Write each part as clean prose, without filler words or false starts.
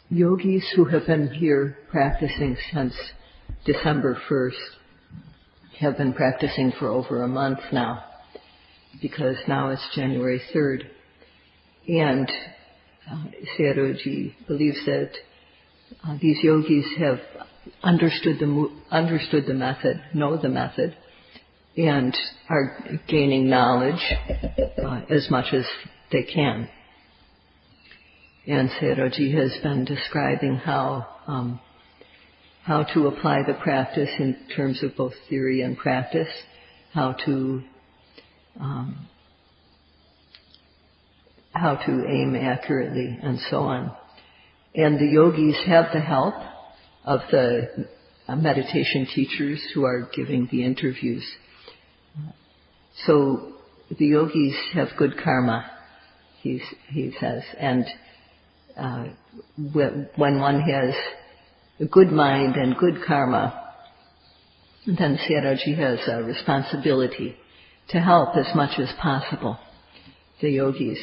Yogis who have been here practicing since December 1st have been practicing for over a month now, because now it's January 3rd. And Sayadaw believes that these yogis have understood the method, know the method, and are gaining knowledge as much as they can. And Sayadaw has been describing how to apply the practice in terms of both theory and practice, how to aim accurately, and so on. And the yogis have the help of the meditation teachers who are giving the interviews. So the yogis have good karma, he says, and when one has a good mind and good karma, then Sayadaw has a responsibility to help as much as possible the yogis.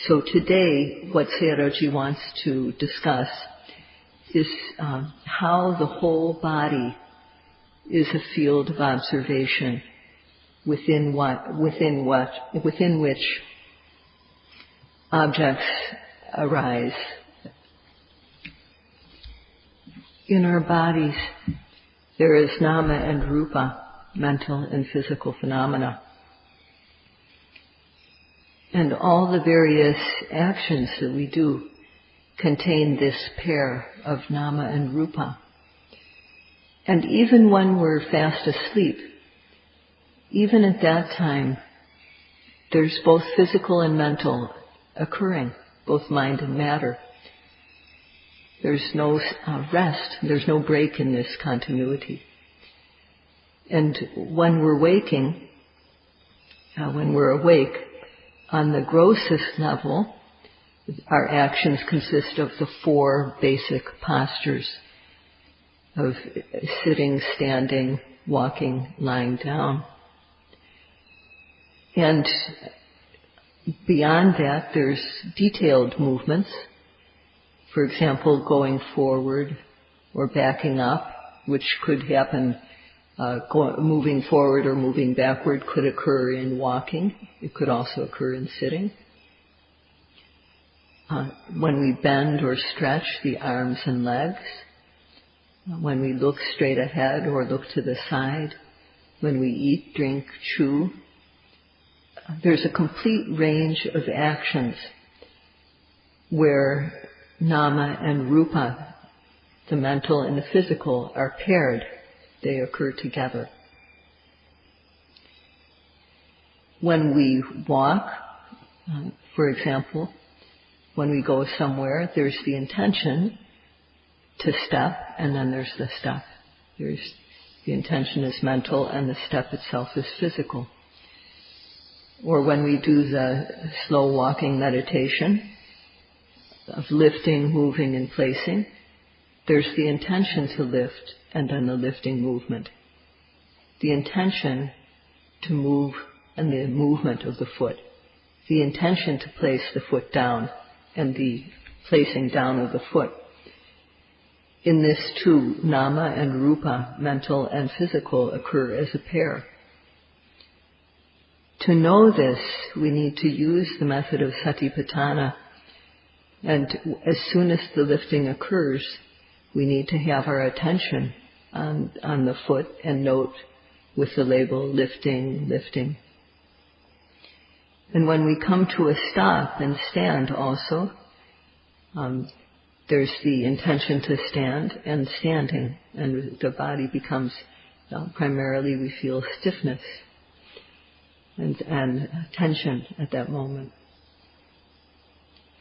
So today, what Sayadaw wants to discuss is how the whole body is a field of observation within which objects arise. In our bodies, there is Nama and Rupa, mental and physical phenomena. And all the various actions that we do contain this pair of Nama and Rupa. And even when we're fast asleep, even at that time, there's both physical and mental occurring, both mind and matter. There's no rest, there's no break in this continuity. And when we're waking, when we're awake, on the grossest level, our actions consist of the four basic postures of sitting, standing, walking, lying down. And beyond that, there's detailed movements. For example, going forward or backing up, which could happen, moving forward or moving backward could occur in walking. It could also occur in sitting. When we bend or stretch the arms and legs, when we look straight ahead or look to the side, when we eat, drink, chew, there's a complete range of actions where Nama and Rupa, the mental and the physical, are paired. They occur together. When we walk, for example, when we go somewhere, there's the intention to step, and then there's the step. The intention is mental, and the step itself is physical. Or when we do the slow walking meditation of lifting, moving, and placing, there's the intention to lift and then the lifting movement. The intention to move and the movement of the foot. The intention to place the foot down and the placing down of the foot. In this too, Nama and Rupa, mental and physical, occur as a pair. To know this, we need to use the method of Satipatthana, and as soon as the lifting occurs, we need to have our attention on the foot and note with the label lifting, lifting. And when we come to a stop and stand also, there's the intention to stand and standing, and the body becomes, primarily we feel stiffness and tension at that moment.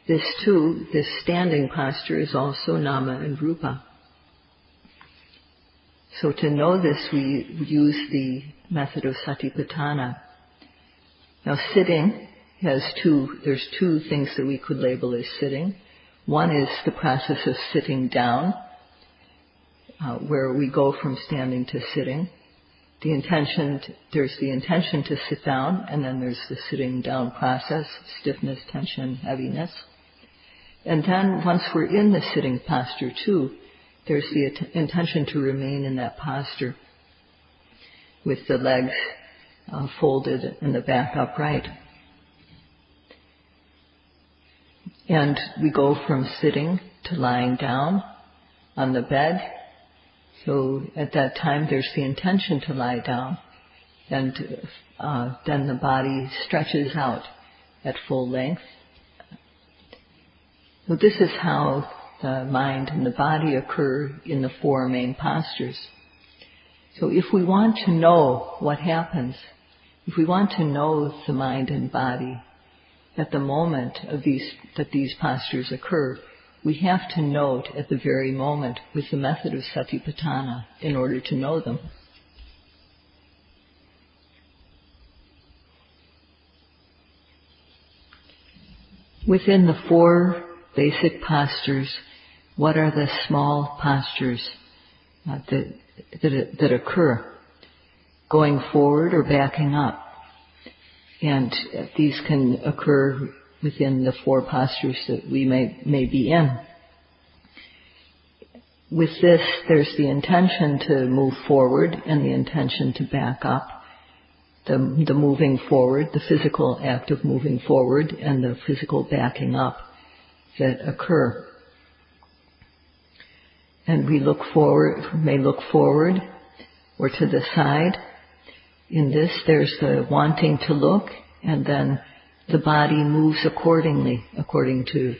This too, this standing posture is also Nama and Rupa. So to know this, we use the method of Satipatthana. Now sitting there's two things that we could label as sitting. One is the process of sitting down, where we go from standing to sitting. There's the intention to sit down, and then there's the sitting down process, stiffness, tension, heaviness. And then once we're in the sitting posture too, there's the intention to remain in that posture with the legs folded and the back upright. And we go from sitting to lying down on the bed. So at that time there's the intention to lie down, and then the body stretches out at full length. So this is how the mind and the body occur in the four main postures. So if we want to know what happens, if we want to know the mind and body at the moment of that these postures occur, we have to note at the very moment with the method of Satipatthana in order to know them. Within the four basic postures, what are the small postures that occur? Going forward or backing up. And these can occur within the four postures that we may be in. With this, there's the intention to move forward and the intention to back up. The moving forward, the physical act of moving forward, and the physical backing up that occur. And we may look forward or to the side. In this, there's the wanting to look, and then the body moves accordingly, according to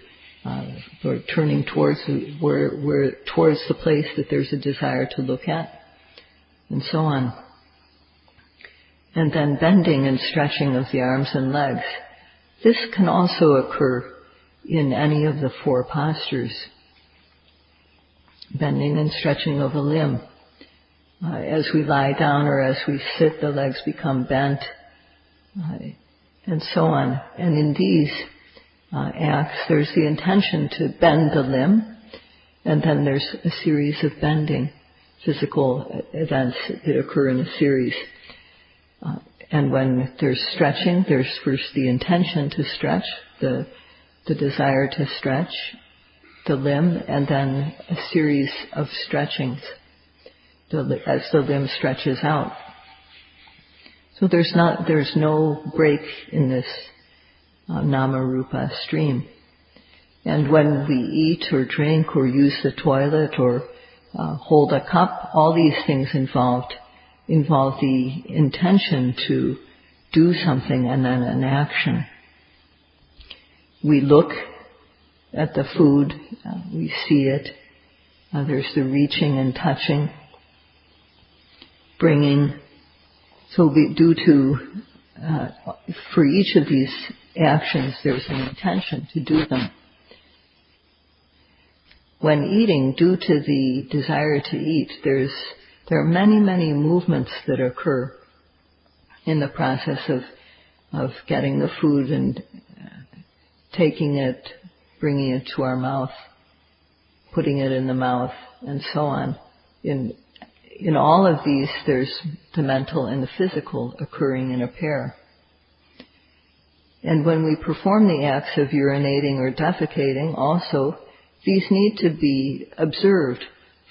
or turning towards towards the place that there's a desire to look at, and so on. And then bending and stretching of the arms and legs. This can also occur in any of the four postures. Bending and stretching of a limb. As we lie down or as we sit, the legs become bent, and so on. And in these acts, there's the intention to bend the limb, and then there's a series of bending, physical events that occur in a series. And when there's stretching, there's first the intention to stretch, the desire to stretch the limb, and then a series of stretchings as the limb stretches out. So there's no break in this nama-rupa stream. And when we eat or drink or use the toilet or hold a cup, all these things involve the intention to do something and then an action. We look at the food, we see it, there's the reaching and touching, bringing. So for each of these actions, there's an intention to do them. When eating, due to the desire to eat, there are many, many movements that occur in the process of getting the food and taking it, bringing it to our mouth, putting it in the mouth, and so on. In all of these, there's the mental and the physical occurring in a pair. And when we perform the acts of urinating or defecating, also, these need to be observed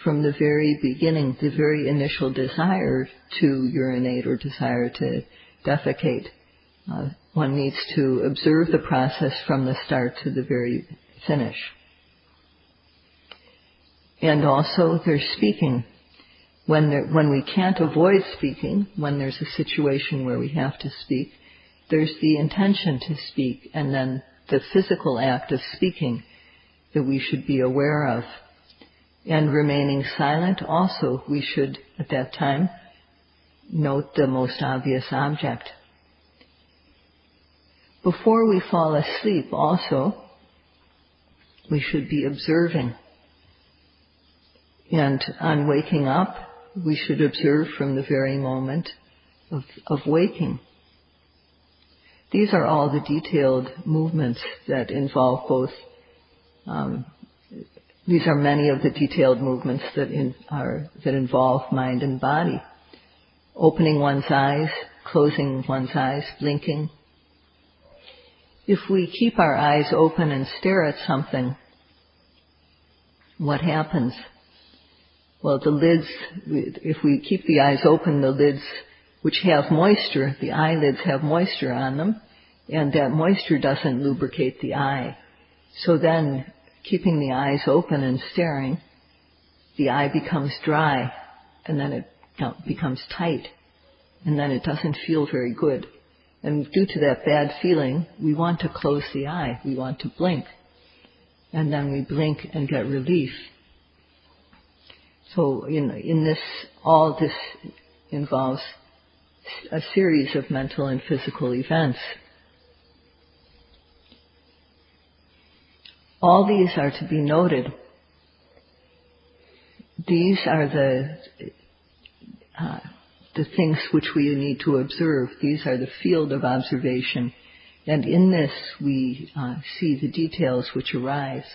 from the very beginning, the very initial desire to urinate or desire to defecate. One needs to observe the process from the start to the very finish. And also, there's speaking. When we can't avoid speaking, when there's a situation where we have to speak, there's the intention to speak, and then the physical act of speaking that we should be aware of. And remaining silent also, we should, at that time, note the most obvious object. Before we fall asleep also, we should be observing. And on waking up, we should observe from the very moment of waking. These are all the detailed movements that involve both. These are many of the detailed movements that involve mind and body. Opening one's eyes, closing one's eyes, blinking. If we keep our eyes open and stare at something, what happens? Well, the lids, if we keep the eyes open, the lids, which have moisture, the eyelids have moisture on them, and that moisture doesn't lubricate the eye. So then, keeping the eyes open and staring, the eye becomes dry, and then it becomes tight, and then it doesn't feel very good. And due to that bad feeling, we want to close the eye, we want to blink. And then we blink and get relief. So in this, all this involves a series of mental and physical events. All these are to be noted. These are the things which we need to observe. These are the field of observation. And in this we see the details which arise.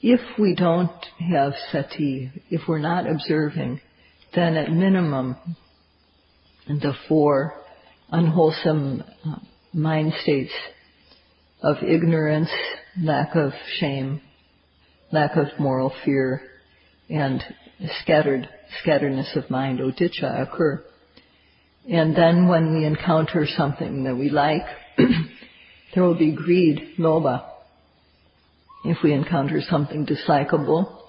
If we don't have sati, if we're not observing, then at minimum the 4 unwholesome mind states of ignorance, lack of shame, lack of moral fear, and scatteredness of mind, udicca, occur. And then when we encounter something that we like, there will be greed, lobha. If we encounter something dislikable,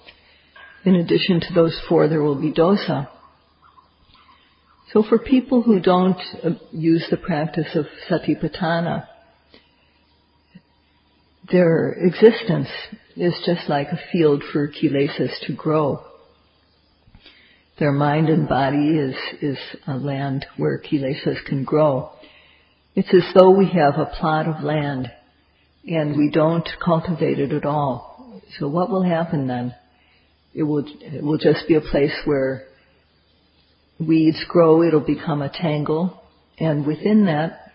in addition to those 4, there will be dosa. So for people who don't use the practice of satipatthana, their existence is just like a field for kilesas to grow. Their mind and body is a land where kilesas can grow. It's as though we have a plot of land and we don't cultivate it at all. So what will happen then? It will just be a place where weeds grow, it'll become a tangle, and within that,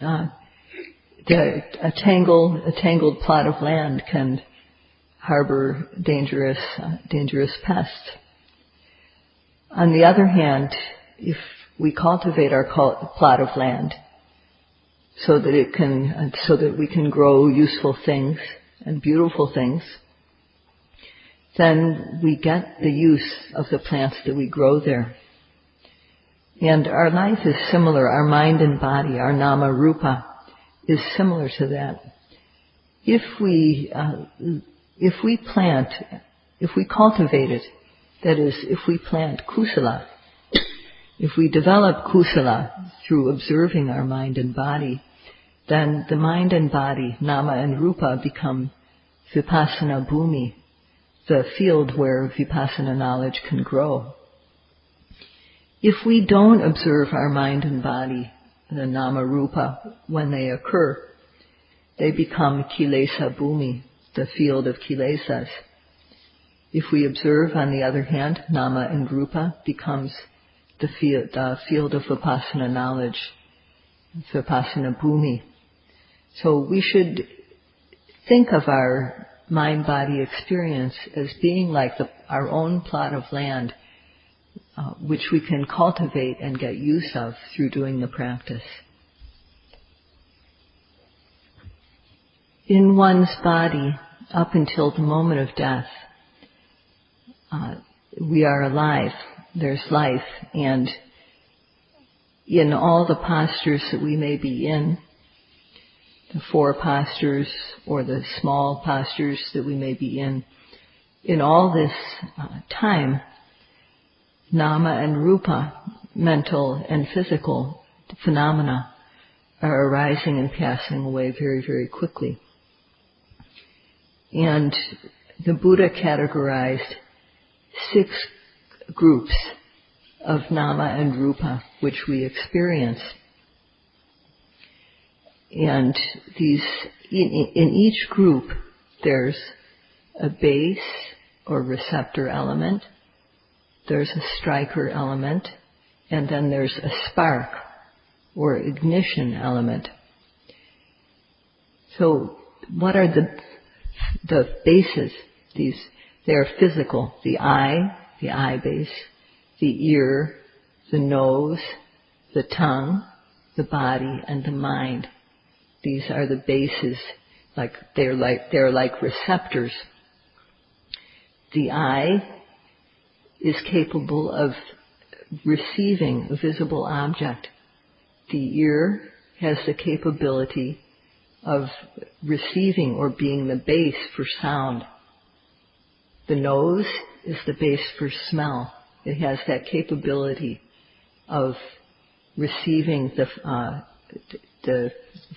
a tangled plot of land can harbor dangerous pests. On the other hand, if we cultivate our plot of land so that we can grow useful things and beautiful things, then we get the use of the plants that we grow there. And our life is similar. Our mind and body, our nama rupa, is similar to that. If we cultivate it, that is, if we plant kusala, if we develop kusala through observing our mind and body, then the mind and body, nama and rupa, become vipassana bhumi, the field where vipassana knowledge can grow. If we don't observe our mind and body, the nama rupa, when they occur, they become kilesa bhumi, the field of kilesas. If we observe, on the other hand, nama and rupa, becomes the field of vipassana knowledge, vipassana bhumi. So we should think of our mind-body experience as being like our own plot of land, which we can cultivate and get use of through doing the practice. In one's body, up until the moment of death, we are alive. There's life, and in all the postures that we may be in, the 4 postures or the small postures that we may be in all this time, nama and rupa, mental and physical phenomena, are arising and passing away very, very quickly. And the Buddha categorized 6 groups of nama and rupa which we experience. And these, in each group, there's a base or receptor element, there's a striker element, and then there's a spark or ignition element. So what are the bases? They are physical: the eye base, the ear, the nose, the tongue, the body, and the mind. These are the bases They're like receptors. The eye is capable of receiving a visible object. The ear has the capability of receiving or being the base for sound. The nose is the base for smell. It has that capability of receiving the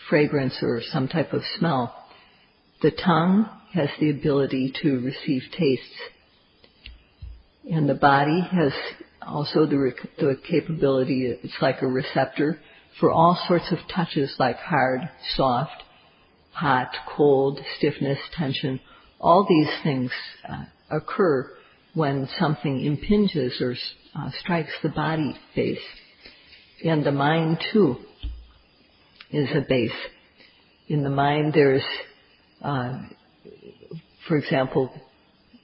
fragrance or some type of smell. The tongue has the ability to receive tastes. And the body has also the capability, it's like a receptor for all sorts of touches like hard, soft, hot, cold, stiffness, tension. All these things occur when something impinges or strikes the body base. And the mind too is a base. In the mind there's, for example,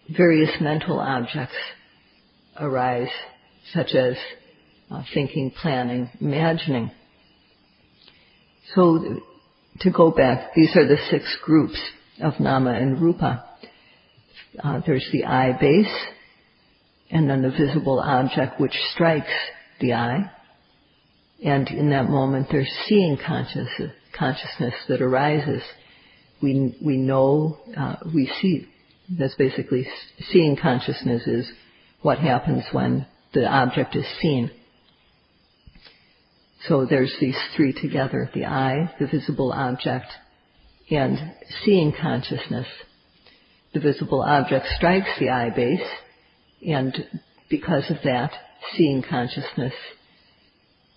various mental objects arise, such as thinking, planning, imagining. So to go back, these are the 6 groups of nama and rupa. There's the eye base, and then the visible object which strikes the eye. And in that moment there's seeing consciousness that arises. We know, we see. That's basically seeing consciousness is what happens when the object is seen. So there's these 3 together, the eye, the visible object, and seeing consciousness. The visible object strikes the eye base, and because of that, seeing consciousness,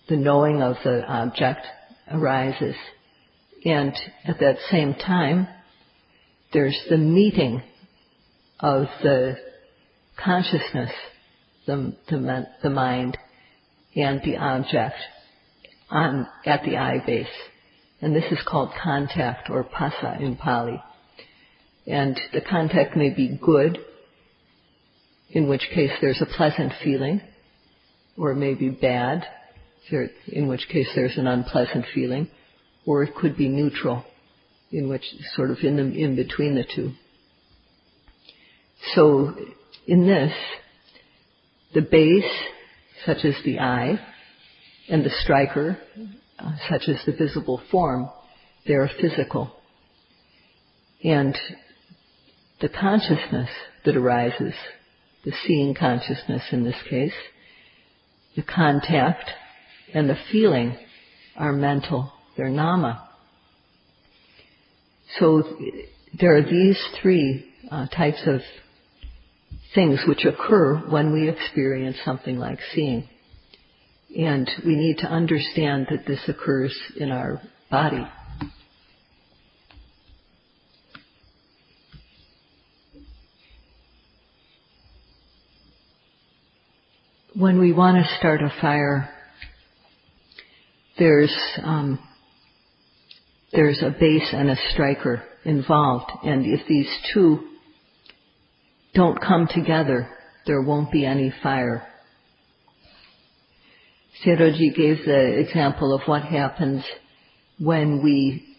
the knowing of the object arises. And at that same time, there's the meeting of the consciousness, the mind, and the object at the eye base. And this is called contact, or passa in Pali. And the contact may be good, in which case there's a pleasant feeling, or it may be bad, in which case there's an unpleasant feeling, or it could be neutral, in which sort of in between the two. So in this, the base, such as the eye, and the striker, such as the visible form, they are physical. And the consciousness that arises, the seeing consciousness in this case, the contact and the feeling are mental, they're nama. So there are these 3 types of things which occur when we experience something like seeing. And we need to understand that this occurs in our body. When we want to start a fire, there's a base and a striker involved, and if these 2 don't come together, there won't be any fire. Sayadaw gave the example of what happens when we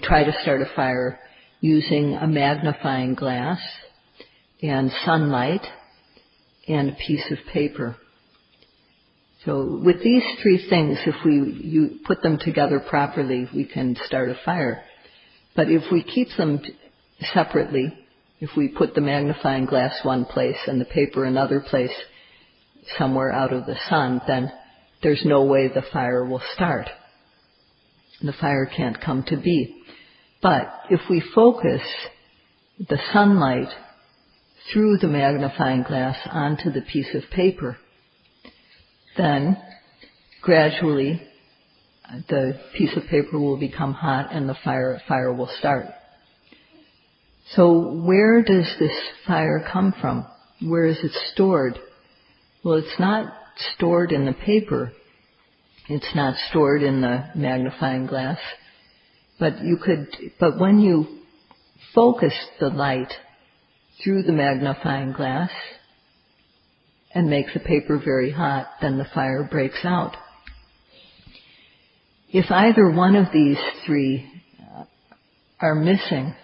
try to start a fire using a magnifying glass and sunlight and a piece of paper. So with these 3 things, if you put them together properly, we can start a fire. But if we keep them separately, if we put the magnifying glass one place and the paper another place, somewhere out of the sun, then there's no way the fire will start. The fire can't come to be. But if we focus the sunlight through the magnifying glass onto the piece of paper, then gradually the piece of paper will become hot and the fire will start. So where does this fire come from? Where is it stored? Well, it's not stored in the paper. It's not stored in the magnifying glass. But when you focus the light through the magnifying glass and make the paper very hot, then the fire breaks out. If either one of these 3 are missing,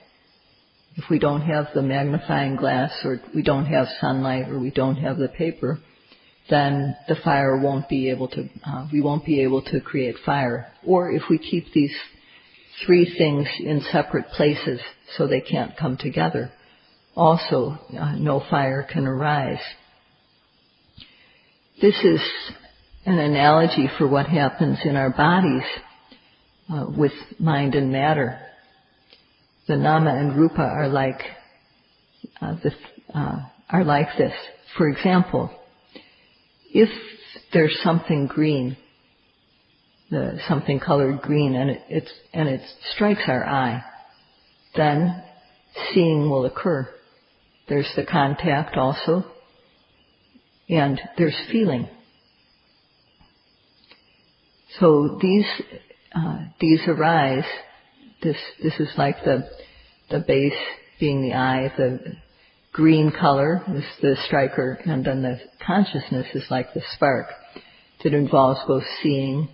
if we don't have the magnifying glass, or we don't have sunlight, or we don't have the paper, then the fire won't be able to, we won't be able to create fire. Or if we keep these three things in separate places so they can't come together, also no fire can arise. This is an analogy for what happens in our bodies with mind and matter. The nama and rupa are like this. For example, if there's something green, something colored green, and it strikes our eye, then seeing will occur. There's the contact also, and there's feeling. So these arise. This is like the base being the eye, the green color is the striker, and then the consciousness is like the spark that involves both seeing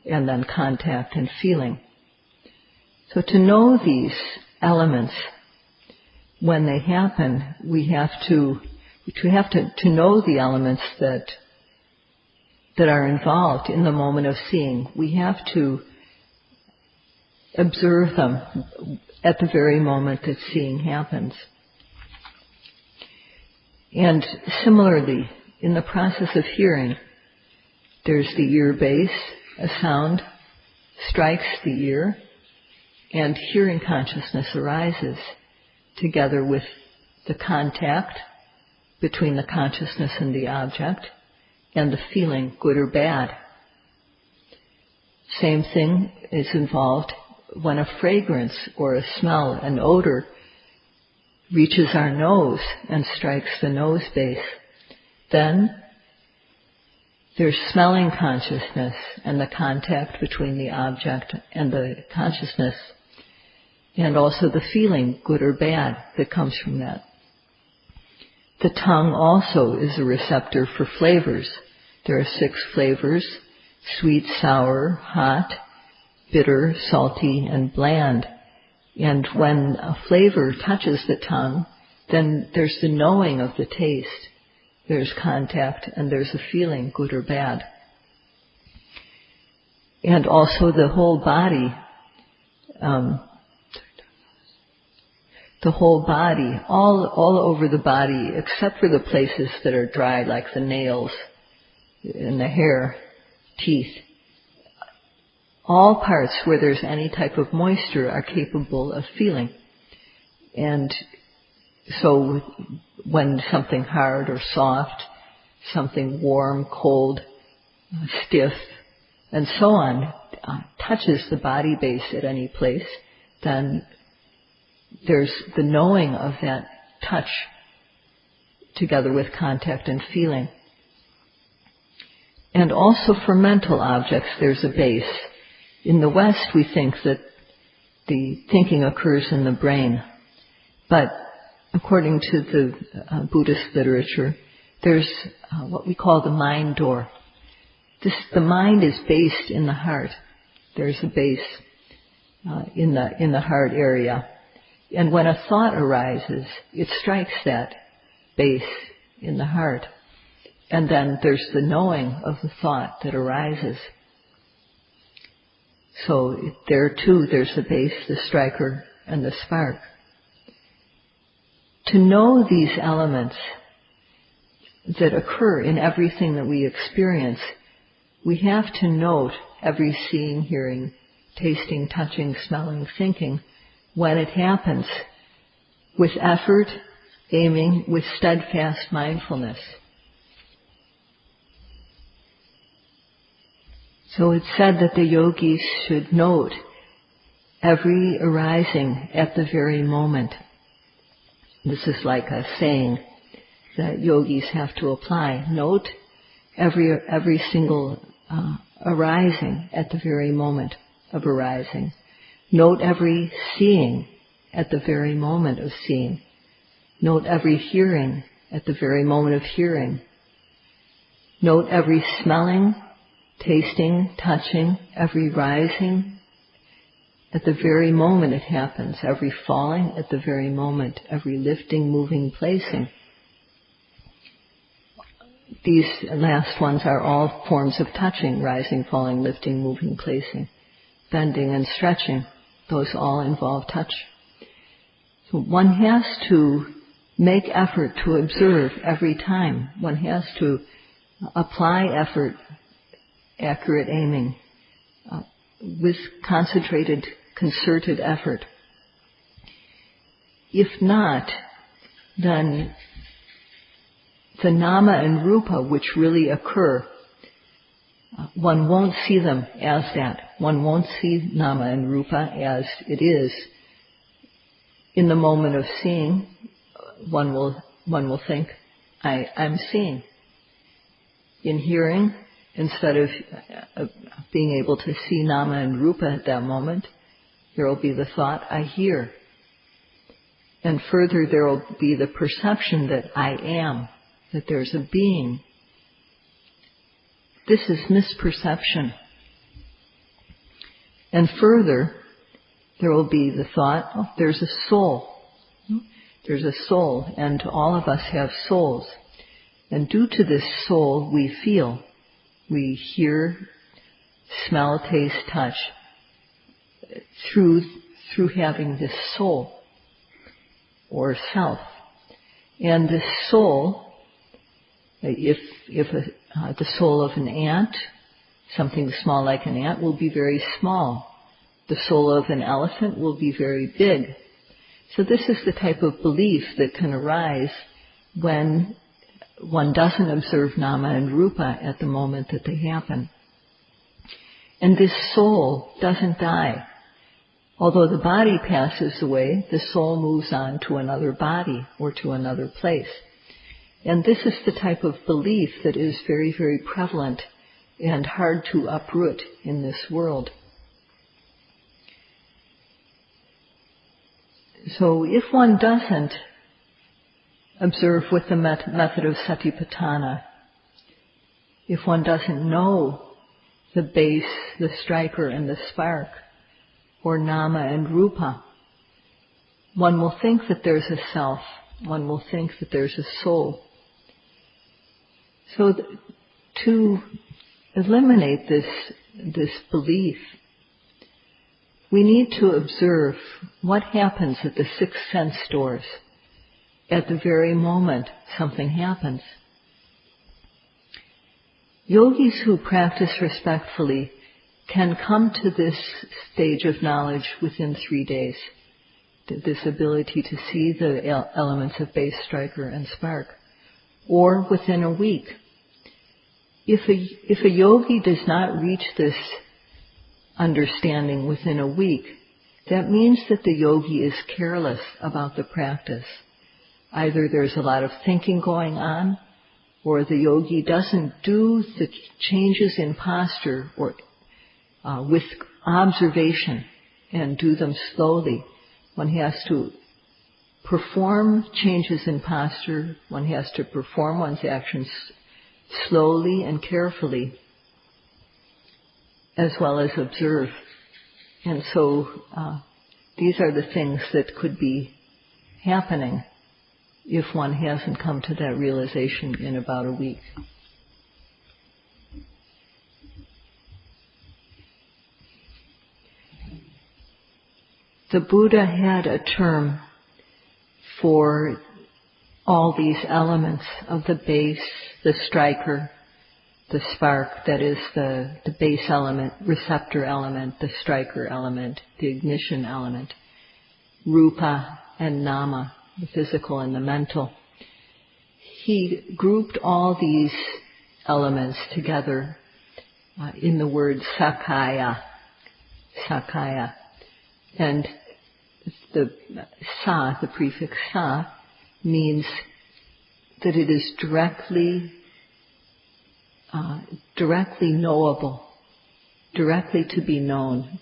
and then contact and feeling. So to know these elements, when they happen, we have to know the elements that are involved in the moment of seeing. We have to observe them at the very moment that seeing happens. And similarly, in the process of hearing, there's the ear base, a sound strikes the ear, and hearing consciousness arises together with the contact between the consciousness and the object, and the feeling, good or bad. Same thing is involved when a fragrance or a smell, an odor, reaches our nose and strikes the nose base. Then there's smelling consciousness and the contact between the object and the consciousness, and also the feeling, good or bad, that comes from that. The tongue also is a receptor for flavors. There are 6 flavors: sweet, sour, hot, bitter, salty, and bland. And when a flavor touches the tongue, then there's the knowing of the taste. There's contact and there's a feeling, good or bad. And also the whole body, all over the body, except for the places that are dry, like the nails and the hair, teeth. All parts where there's any type of moisture are capable of feeling. And so when something hard or soft, something warm, cold, stiff, and so on, touches the body base at any place, then there's the knowing of that touch together with contact and feeling. And also for mental objects, there's a base. In the West, we think that the thinking occurs in the brain. But according to the Buddhist literature, there's what we call the mind door. The mind is based in the heart. There's a base in the heart area. And when a thought arises, it strikes that base in the heart. And then there's the knowing of the thought that arises. So there too, there's the base, the striker, and the spark. To know these elements that occur in everything that we experience, we have to note every seeing, hearing, tasting, touching, smelling, thinking, when it happens, with effort, aiming, with steadfast mindfulness. So it's said that the yogis should note every arising at the very moment. This is like a saying that yogis have to apply. Note every single arising at the very moment of arising. Note every seeing at the very moment of seeing. Note every hearing at the very moment of hearing. Note every smelling, tasting, touching, every rising At the very moment it happens, every falling at the very moment, every lifting, moving, placing. These last ones are all forms of touching, rising, falling, lifting, moving, placing, bending and stretching. Those all involve touch. So one has to make effort to observe every time. One has to apply effort, accurate aiming, with concentrated, concerted effort. If not, then the nama and rupa which really occur, one won't see them as that. One won't see nama and rupa as it is. In the moment of seeing, one will think, I'm seeing. In hearing, instead of being able to see nama and rupa at that moment, there will be the thought, I hear. And further, there will be the perception that I am, that there's a being. This is misperception. And further, there will be the thought, oh, there's a soul. There's a soul, and all of us have souls. And due to this soul, we feel. We hear, smell, taste, touch, through having this soul, or self. And this soul, if the soul of an ant, something small like an ant, will be very small. The soul of an elephant will be very big. So this is the type of belief that can arise when one doesn't observe nama and rupa at the moment that they happen. And this soul doesn't die. Although the body passes away, the soul moves on to another body or to another place. And this is the type of belief that is very, very prevalent and hard to uproot in this world. So if one doesn't observe with the method of satipatthana, if one doesn't know the base, the striker and the spark, or nama and rupa, one will think that there's a self, one will think that there's a soul. So to eliminate this belief, we need to observe what happens at the six sense doors at the very moment something happens. Yogis who practice respectfully can come to this stage of knowledge within 3 days, this ability to see the elements of base, striker, and spark, or within a week. If a yogi does not reach this understanding within a week, that means that the yogi is careless about the practice. Either there's a lot of thinking going on, or the yogi doesn't do the changes in posture or with observation and do them slowly. One has to perform changes in posture. One has to perform one's actions slowly and carefully, as well as observe. And so these are the things that could be happening if one hasn't come to that realization in about a week. The Buddha had a term for all these elements of the base, the striker, the spark, that is the base element, receptor element, the striker element, the ignition element, rupa and nama, the physical and the mental. He grouped all these elements together in the word sakaya. And the sa, the prefix sa, means that it is directly knowable, directly to be known,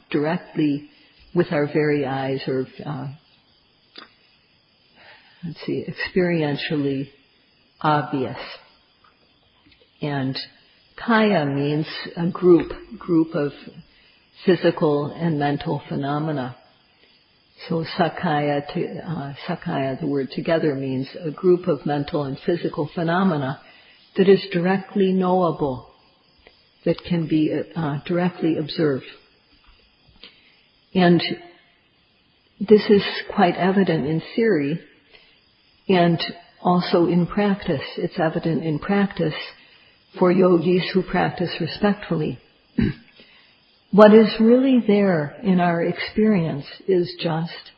directly with our very eyes, or experientially obvious. And kaya means a group of physical and mental phenomena. So Sakaya, the word together, means a group of mental and physical phenomena that is directly knowable, that can be directly observed. And this is quite evident in theory and also in practice. It's evident in practice for yogis who practice respectfully. What is really there in our experience is just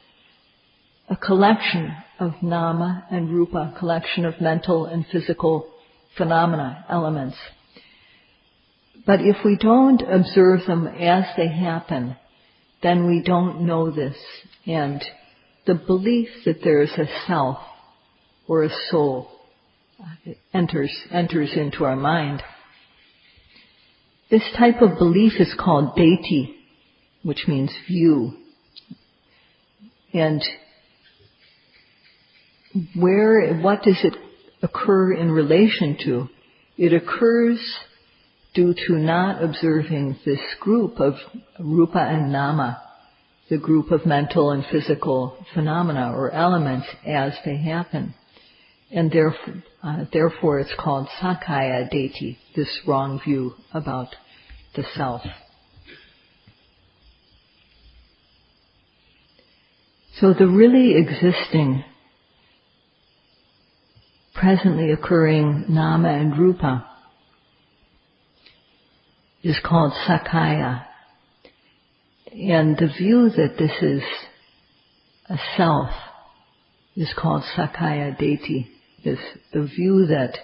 a collection of nama and rupa, a collection of mental and physical phenomena, elements. But if we don't observe them as they happen, then we don't know this. And the belief that there is a self or a soul enters into our mind. This type of belief is called deiti, which means view. And what does it occur in relation to? It occurs due to not observing this group of rupa and nama, the group of mental and physical phenomena or elements as they happen. And therefore it's called Sakaya deiti, this wrong view about the self. So the really existing, presently occurring nama and rupa is called Sakaya. And the view that this is a self is called Sakaya deiti. Is the view that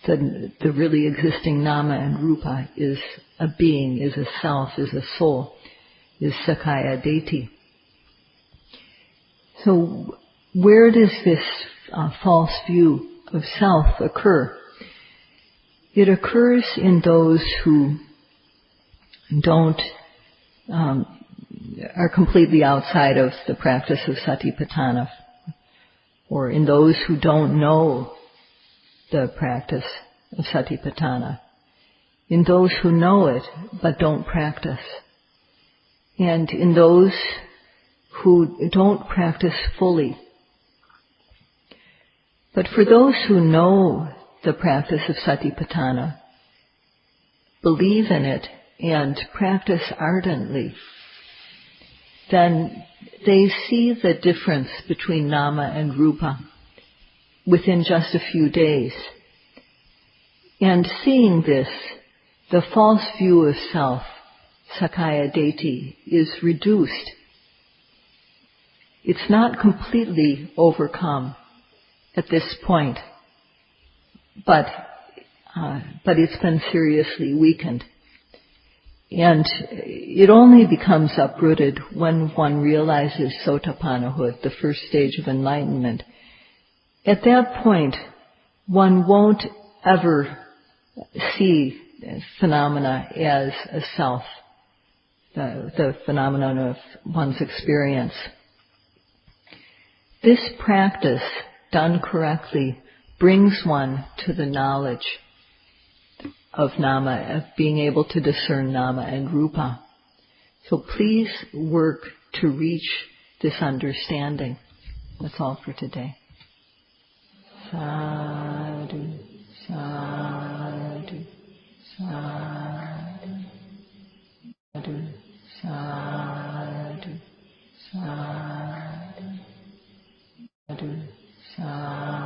the really existing nama and rupa is a being, is a self, is a soul, is Sakaya deiti. So where does this false view of self occur? It occurs in those who are completely outside of the practice of satipatthana, or in those who don't know the practice of satipatthana, in those who know it but don't practice, and in those who don't practice fully. But for those who know the practice of satipatthana, believe in it, and practice ardently, then they see the difference between nama and rupa within just a few days. And seeing this, the false view of self, Sakaya deiti, is reduced. It's not completely overcome at this point, but it's been seriously weakened. And it only becomes uprooted when one realizes Sotapannahood, the first stage of enlightenment. At that point, one won't ever see phenomena as a self, the phenomenon of one's experience. This practice, done correctly, brings one to the knowledge of nama, of being able to discern nama and rupa. So please work to reach this understanding. That's all for today. Sadhu, sadhu, sadhu, sadhu, sadhu, sadhu, sadhu, sadhu.